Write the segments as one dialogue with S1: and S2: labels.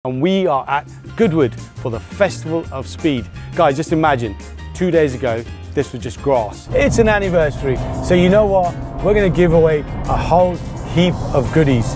S1: And we are at Goodwood for the Festival of Speed. Guys, just imagine, 2 days ago, this was just grass. It's an anniversary, so you know what? We're gonna give away a whole heap of goodies.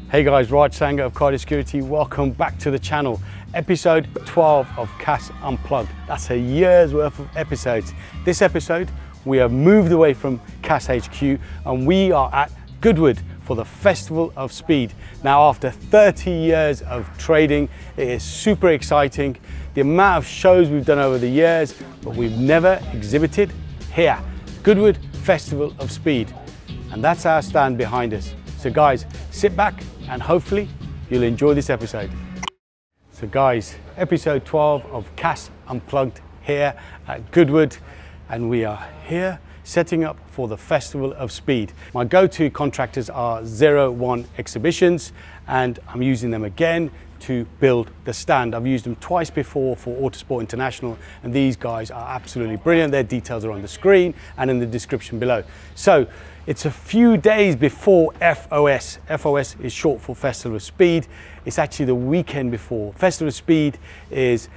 S1: Hey guys, Raj Sangha of Cardio Security. Welcome back to the channel. Episode 12 of CAS Unplugged. That's a year's worth of episodes. This episode, we have moved away from CAS HQ and we are at Goodwood for the Festival of Speed. Now, after 30 years of trading, it is super exciting. The amount of shows we've done over the years, but we've never exhibited here. Goodwood Festival of Speed. And that's our stand behind us. So guys, sit back and hopefully you'll enjoy this episode. So guys, episode 12 of CAS Unplugged here at Goodwood, and we are here setting up for the Festival of Speed. My go-to contractors are 01 Exhibitions, and I'm using them again to build the stand. I've used them twice before for Autosport International, and these guys are absolutely brilliant. Their details are on the screen and in the description below. So it's a few days before FOS. FOS is short for Festival of Speed. It's actually the weekend before. Festival of Speed is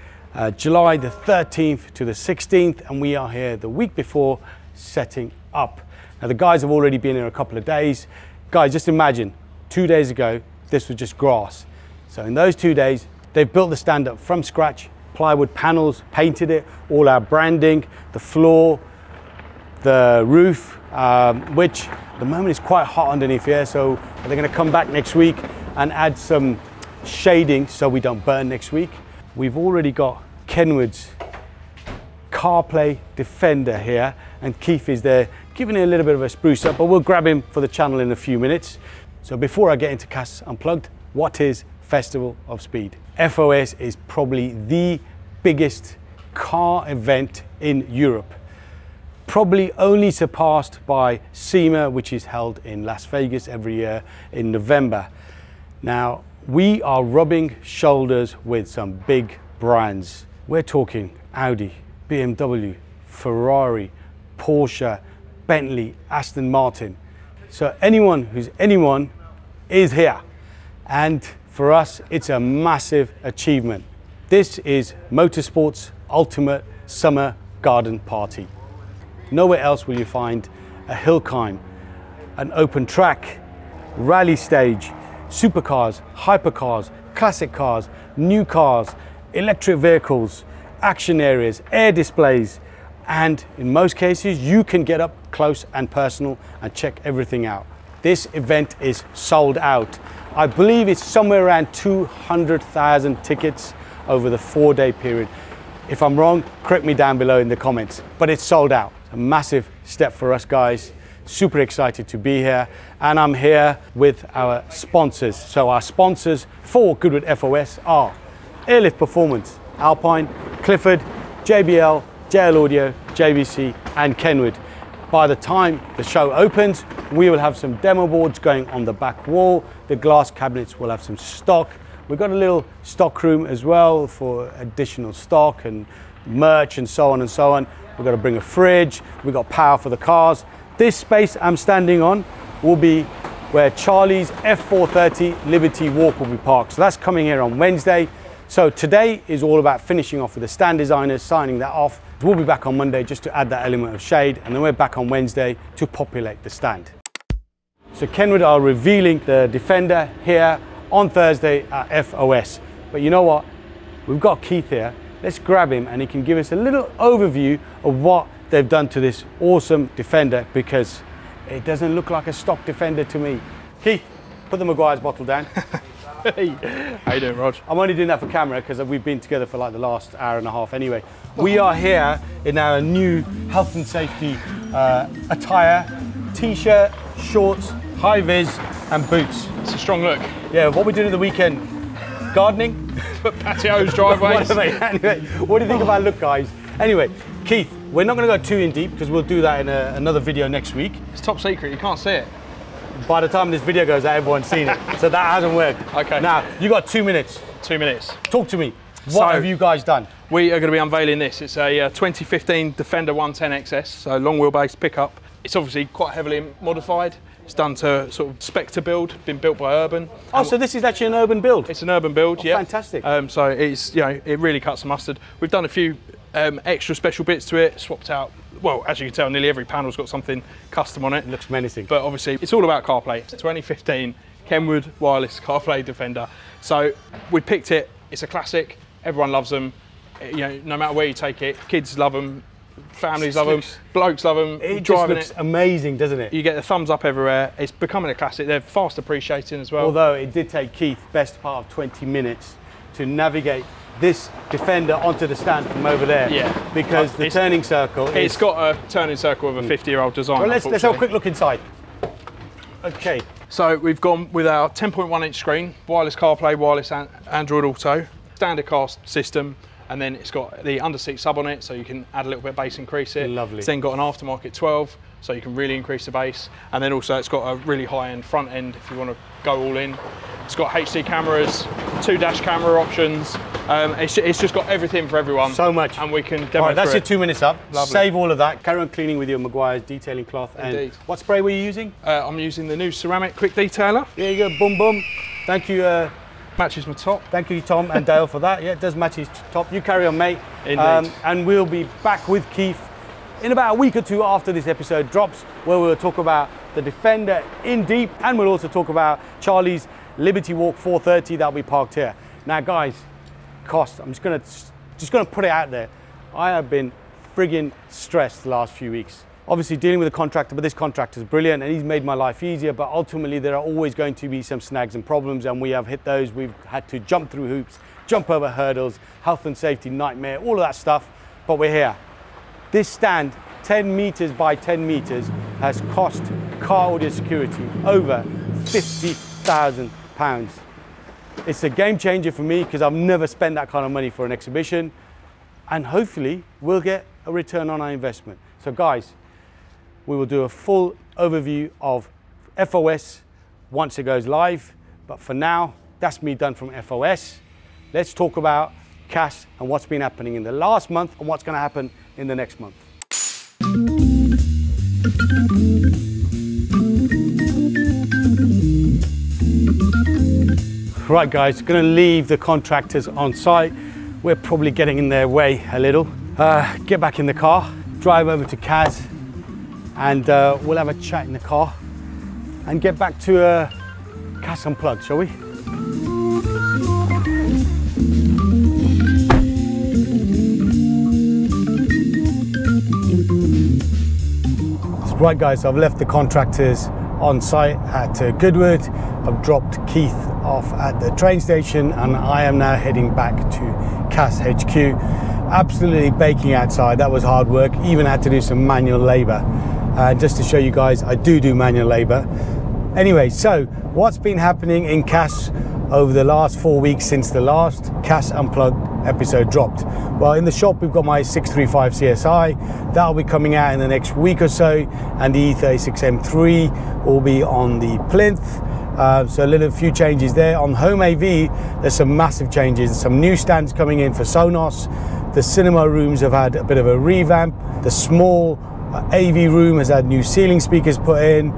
S1: July the 13th to the 16th, and we are here the week before setting up. Now the guys have already been here a couple of days. Guys, just imagine, 2 days ago, this was just grass. So in those 2 days, they've built the stand up from scratch, plywood panels, painted it, all our branding, the floor, the roof, which at the moment is quite hot underneath here. So they're gonna come back next week and add some shading so we don't burn next week. We've already got Kenwood's CarPlay Defender here, and Keith is there giving it a little bit of a spruce up, but we'll grab him for the channel in a few minutes. So before I get into CAS Unplugged, what is Festival of Speed? FOS is probably the biggest car event in Europe, probably only surpassed by SEMA, which is held in Las Vegas every year in November. Now, we are rubbing shoulders with some big brands. We're talking Audi, BMW, Ferrari, Porsche, Bentley, Aston Martin. So anyone who's anyone is here. And for us, it's a massive achievement. This is Motorsport's ultimate summer garden party. Nowhere else will you find a hill climb, an open track, rally stage, supercars, hypercars, classic cars, new cars, electric vehicles, action areas, air displays, and in most cases you can get up close and personal and check everything out. This event is sold out. I believe it's somewhere around 200,000 tickets over the 4-day period. If I'm wrong, correct me down below in the comments, but it's sold out. A massive step for us guys. Super excited to be here, and I'm here with our sponsors. So our sponsors for Goodwood FOS are Airlift Performance, Alpine, Clifford, JBL, JL Audio, JVC and Kenwood. By the time the show opens, we will have some demo boards going on the back wall. The glass cabinets will have some stock. We've got a little stock room as well for additional stock and merch and so on and so on. We've got to bring a fridge. We've got power for the cars. This space I'm standing on will be where Charlie's F430 Liberty Walk will be parked. So that's coming here on Wednesday. So today is all about finishing off with the stand designers, signing that off. We'll be back on Monday just to add that element of shade, and then we're back on Wednesday to populate the stand. So Kenwood are revealing the Defender here on Thursday at FOS. But you know what? We've got Keith here. Let's grab him and he can give us a little overview of what they've done to this awesome Defender, because it doesn't look like a stock Defender to me. Keith, put the Maguire's bottle down.
S2: Hey, how you doing, Rog?
S1: I'm only doing that for camera because we've been together for like the last hour and a half anyway. We are here in our new health and safety attire, t-shirt, shorts, high vis and boots.
S2: It's a strong look.
S1: Yeah, what we're doing at the weekend? Gardening?
S2: Patios, driveways.
S1: Anyway, what do you think of our look, guys? Anyway, Keith, we're not going to go too in deep because we'll do that in another video next week.
S2: It's top secret, you can't see it.
S1: By the time this video goes out, everyone's seen it. So that hasn't worked.
S2: Okay.
S1: Now, you got 2 minutes.
S2: 2 minutes.
S1: Talk to me. What have you guys done?
S2: We are going to be unveiling this. It's a 2015 Defender 110 XS, so long wheelbase pickup. It's obviously quite heavily modified. It's done to sort of spec to build, been built by Urban.
S1: Oh, so this is actually an Urban build?
S2: It's an Urban build, yeah.
S1: Fantastic.
S2: So it's, you know, it really cuts the mustard. We've done a few extra special bits to it, swapped out, well, as you can tell, nearly every panel's got something custom on it.
S1: It looks menacing.
S2: But obviously, it's all about CarPlay. It's 2015 Kenwood wireless CarPlay Defender. So we picked it, it's a classic, everyone loves them. You know, no matter where you take it, kids love them, families love them, blokes love them.
S1: It just looks amazing, doesn't it?
S2: You get the thumbs up everywhere. It's becoming a classic. They're fast appreciating as well.
S1: Although it did take Keith best part of 20 minutes to navigate this Defender onto the stand from over there.
S2: Yeah.
S1: Because the turning circle
S2: It's got a turning circle of a 50-year-old design.
S1: Well, let's have a quick look inside. Okay.
S2: So we've gone with our 10.1-inch screen, wireless CarPlay, wireless Android Auto, standard cast system, and then it's got the under-seat sub on it, so you can add a little bit of bass, increase it.
S1: Lovely.
S2: It's then got an aftermarket 12, so you can really increase the bass. And then also it's got a really high-end front end if you want to go all in. It's got HD cameras, 2 dash camera options. It's just got everything for everyone.
S1: So much.
S2: And we can demo
S1: All right, that's
S2: through
S1: your 2 minutes up.
S2: Lovely.
S1: Save all of that. Carry on cleaning with your Maguire's detailing cloth.
S2: Indeed.
S1: And what spray were you using?
S2: I'm using the new ceramic quick detailer.
S1: There you go. Boom, boom. Thank you.
S2: Matches my top.
S1: Thank you, Tom and Dale, for that. Yeah, it does match his top. You carry on, mate.
S2: Indeed.
S1: And we'll be back with Keith in about a week or two after this episode drops, where we'll talk about the Defender in deep, and we'll also talk about Charlie's Liberty Walk 430 that'll be parked here. Now, guys, cost. I'm just gonna put it out there. I have been friggin' stressed the last few weeks. Obviously dealing with a contractor, but this contractor is brilliant and he's made my life easier, but ultimately there are always going to be some snags and problems, and we have hit those. We've had to jump through hoops, jump over hurdles, health and safety nightmare, all of that stuff, but we're here. This stand, 10 meters by 10 meters, has cost Car Audio Security over £50,000. It's a game changer for me because I've never spent that kind of money for an exhibition, and hopefully we'll get a return on our investment. So guys, we will do a full overview of FOS once it goes live, but for now, that's me done from FOS. Let's talk about CAS and what's been happening in the last month and what's going to happen in the next month. Right guys, going to leave the contractors on site. We're probably getting in their way a little. Get back in the car, drive over to CAS, and we'll have a chat in the car and get back to CAS Unplugged, shall we? Right guys, so I've left the contractors on site at Goodwood. I've dropped Keith off at the train station and I am now heading back to CAS HQ. Absolutely baking outside, that was hard work. Even had to do some manual labor. Just to show you guys, I do manual labor. Anyway, so what's been happening in CAS over the last 4 weeks since the last CAS Unplugged episode dropped? Well, in the shop we've got my 635 CSI. That'll be coming out in the next week or so, and the E36 M3 will be on the plinth. So a few changes there. On home AV, there's some massive changes. Some new stands coming in for Sonos. The cinema rooms have had a bit of a revamp. The small AV room has had new ceiling speakers put in.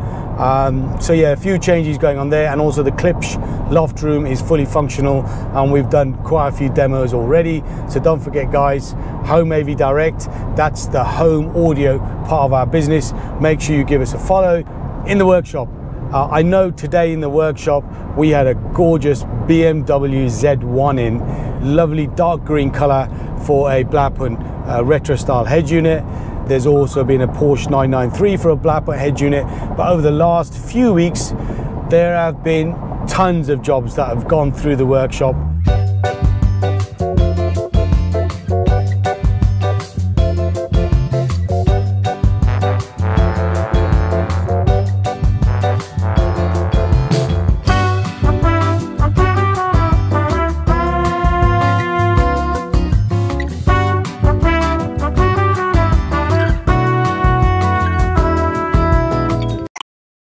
S1: So yeah, a few changes going on there, and also the Klipsch loft room is fully functional, and we've done quite a few demos already. So don't forget guys, Home AV Direct, that's the home audio part of our business. Make sure you give us a follow. In the workshop, I know today in the workshop we had a gorgeous BMW Z1 in, lovely dark green color for a Blackburn retro style head unit. There's also been a Porsche 993 for a Blackburn head unit, but over the last few weeks there have been tons of jobs that have gone through the workshop.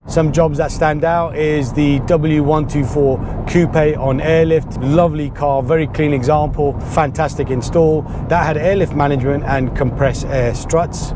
S1: Some jobs that stand out is the W124 Coupe on airlift. Lovely car, very clean example, fantastic install. That had airlift management and compressed air struts.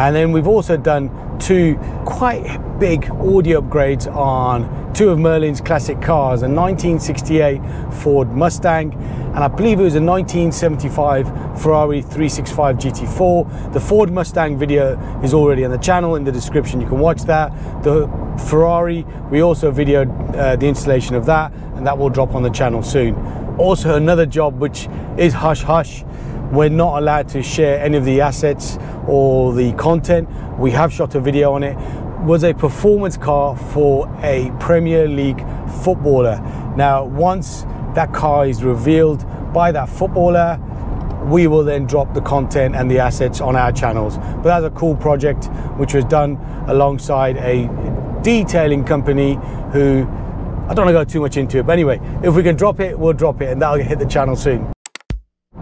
S1: And then we've also done 2 quite big audio upgrades on 2 of Merlin's classic cars, a 1968 Ford Mustang, and I believe it was a 1975 Ferrari 365 GT4. The Ford Mustang video is already on the channel, in the description you can watch that. The Ferrari, we also videoed the installation of that, and that will drop on the channel soon. Also another job which is hush hush. We're not allowed to share any of the assets or the content. We have shot a video on it. Was a performance car for a Premier League footballer. Now, once that car is revealed by that footballer, we will then drop the content and the assets on our channels. But that's a cool project which was done alongside a detailing company who, I don't want to go too much into it, but anyway, if we can drop it, we'll drop it, and that'll hit the channel soon.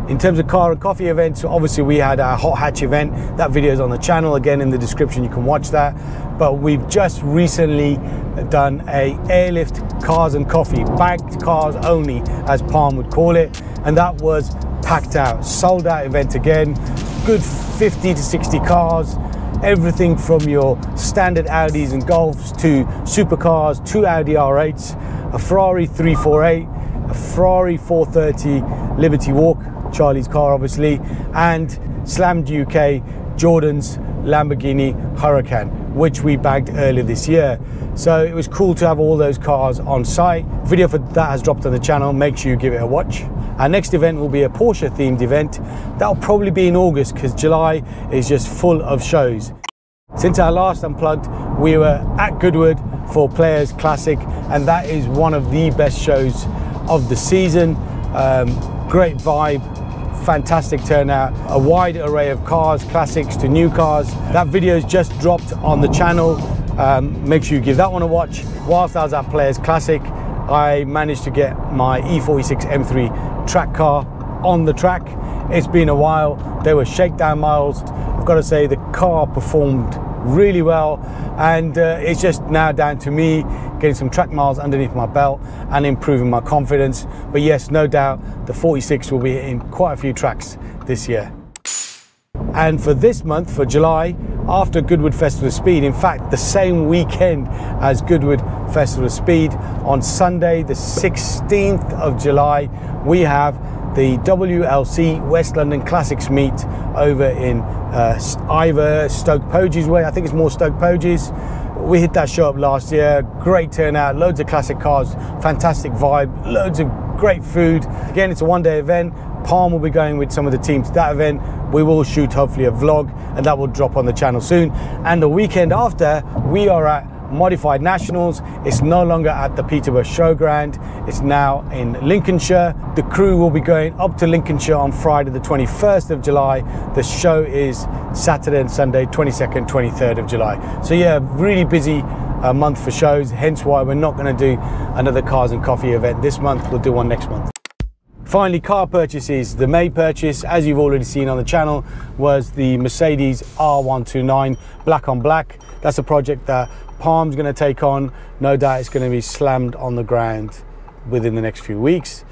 S1: In terms of car and coffee events, obviously we had our hot hatch event. That video is on the channel, again in the description, you can watch that. But we've just recently done a airlift cars and coffee, bagged cars only, as Palm would call it, and that was packed out, sold out event again. Good 50 to 60 cars, everything from your standard Audis and Golfs to supercars, 2 Audi R8s, a Ferrari 348, a Ferrari 430 Liberty Walk, Charlie's car obviously, and Slammed UK Jordan's Lamborghini Huracan, which we bagged earlier this year. So it was cool to have all those cars on site. Video for that has dropped on the channel, make sure you give it a watch. Our next event will be a Porsche themed event. That'll probably be in August because July is just full of shows. Since our last Unplugged, we were at Goodwood for Players Classic, and that is one of the best shows of the season. Great vibe, fantastic turnout, a wide array of cars, classics to new cars. That video's just dropped on the channel. Make sure you give that one a watch. Whilst I was at Players Classic, I managed to get my E46 M3 track car on the track. It's been a while. They were shakedown miles. I've got to say the car performed really well, and it's just now down to me getting some track miles underneath my belt and improving my confidence. But yes, no doubt the 46 will be hitting quite a few tracks this year. And for this month, for July, after Goodwood Festival of Speed, in fact the same weekend as Goodwood Festival of Speed, on Sunday the 16th of July, we have the WLC West London Classics meet over in either Stoke Poges way. I think it's more Stoke Poges. We hit that show up last year, great turnout, loads of classic cars, fantastic vibe, loads of great food. Again, it's a one-day event. Palm will be going with some of the team to that event. We will shoot hopefully a vlog, and that will drop on the channel soon. And the weekend after, we are at Modified Nationals. It's no longer at the Peterborough Showground, it's now in Lincolnshire. The crew will be going up to Lincolnshire on Friday the 21st of July. The show is Saturday and Sunday 22nd, 23rd of July. So yeah, really busy month for shows, hence why we're not going to do another cars and coffee event this month. We'll do one next month. Finally, car purchases. The May purchase, as you've already seen on the channel, was the Mercedes R129 black on black. That's a project that Palm's going to take on. No doubt it's going to be slammed on the ground within the next few weeks.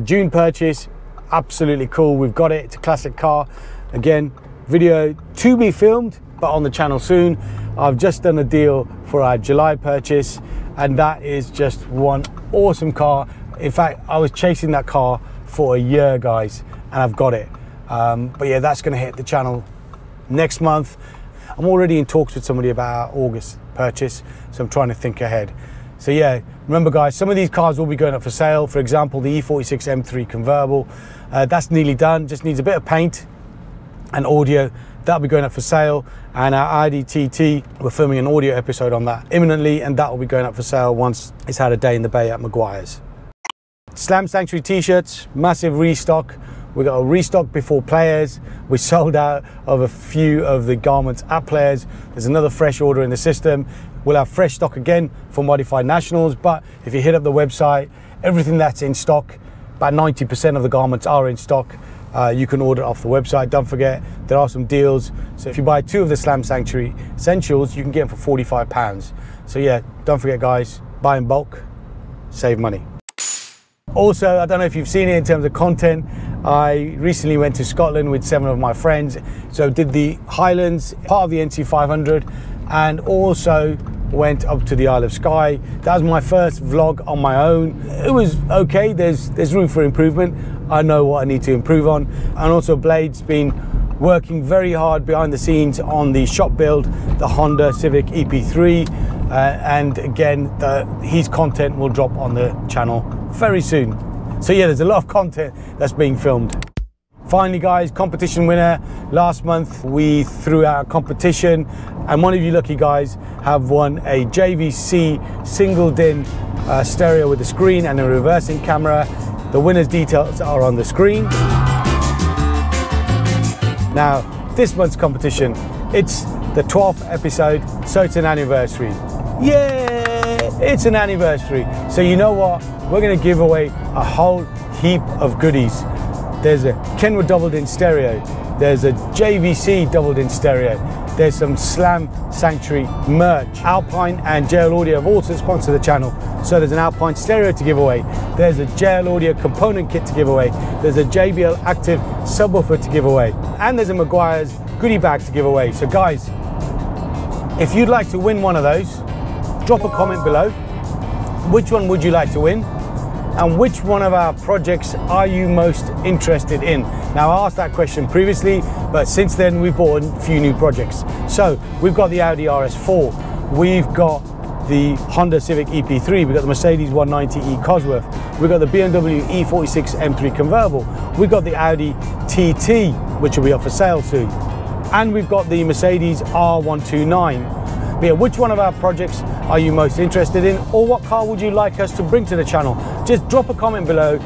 S1: June purchase, absolutely cool. We've got it. It's a classic car. Again, video to be filmed, but on the channel soon. I've just done a deal for our July purchase, and that is just one awesome car. In fact, I was chasing that car for a year, guys, and I've got it. But yeah, that's going to hit the channel next month. I'm already in talks with somebody about our August purchase, so I'm trying to think ahead. So yeah, remember guys, some of these cars will be going up for sale. For example, the E46 M3 convertible, that's nearly done, just needs a bit of paint and audio. That'll be going up for sale. And our Audi TT, we're filming an audio episode on that imminently, and that will be going up for sale once it's had a day in the bay at Maguire's. Slam Sanctuary t-shirts, massive restock. We got a restock before Players. We sold out of a few of the garments at Players. There's another fresh order in the system. We'll have fresh stock again for Modified Nationals, but if you hit up the website, everything that's in stock, about 90% of the garments are in stock. You can order off the website. Don't forget, there are some deals. So if you buy 2 of the Slam Sanctuary essentials, you can get them for £45. So yeah, don't forget guys, buy in bulk, save money. Also, I don't know if you've seen it in terms of content, I recently went to Scotland with 7 of my friends. So did the Highlands, part of the NC 500, and also went up to the Isle of Skye. That was my first vlog on my own. It was okay, there's room for improvement. I know what I need to improve on. And also Blade's been working very hard behind the scenes on the shop build, the Honda Civic EP3, and again, his content will drop on the channel very soon. So yeah, there's a lot of content that's being filmed. Finally guys, competition winner. Last month we threw out a competition and one of you lucky guys have won a JVC single DIN stereo with a screen and a reversing camera. The winner's details are on the screen. Now, this month's competition, it's the 12th episode, so it's an anniversary. Yeah, it's an anniversary. So you know what? We're gonna give away a whole heap of goodies. There's a Kenwood double-din stereo. There's a JVC double-din stereo. There's some Slam Sanctuary merch. Alpine and JL Audio have also sponsored the channel. So there's an Alpine stereo to give away. There's a JL Audio component kit to give away. There's a JBL Active subwoofer to give away. And there's a Maguire's goodie bag to give away. So guys, if you'd like to win one of those, drop a comment below. Which one would you like to win? And which one of our projects are you most interested in? Now, I asked that question previously, but since then we've bought a few new projects. So we've got the Audi RS4, we've got the Honda Civic EP3, we've got the Mercedes 190e Cosworth, we've got the BMW E46 M3 convertible, we've got the Audi TT, which will be up for sale soon, and we've got the Mercedes R129. But yeah, which one of our projects are you most interested in, or what car would you like us to bring to the channel? Just drop a comment below,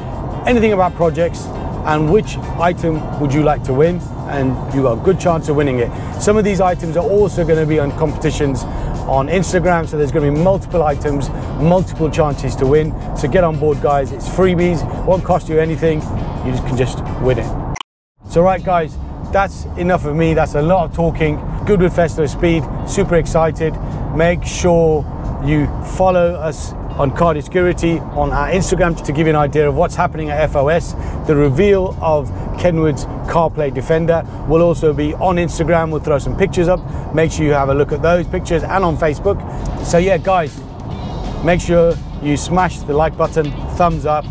S1: anything about projects, and which item would you like to win, and you got a good chance of winning it. Some of these items are also going to be on competitions on Instagram, so there's going to be multiple items, multiple chances to win. So get on board guys, it's freebies, won't cost you anything, you can just win it. So right guys, that's enough of me, that's a lot of talking. Goodwood Festival of Speed, super excited. Make sure you follow us on Cardi Security on our Instagram to give you an idea of what's happening at FOS. The reveal of Kenwood's CarPlay Defender will also be on Instagram. We'll throw some pictures up. Make sure you have a look at those pictures, and on Facebook. So yeah guys, make sure you smash the like button, thumbs up,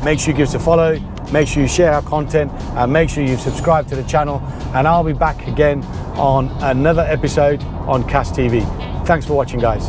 S1: make sure you give us a follow, make sure you share our content, and make sure you subscribe to the channel, and I'll be back again on another episode on CAS TV. Thanks for watching guys.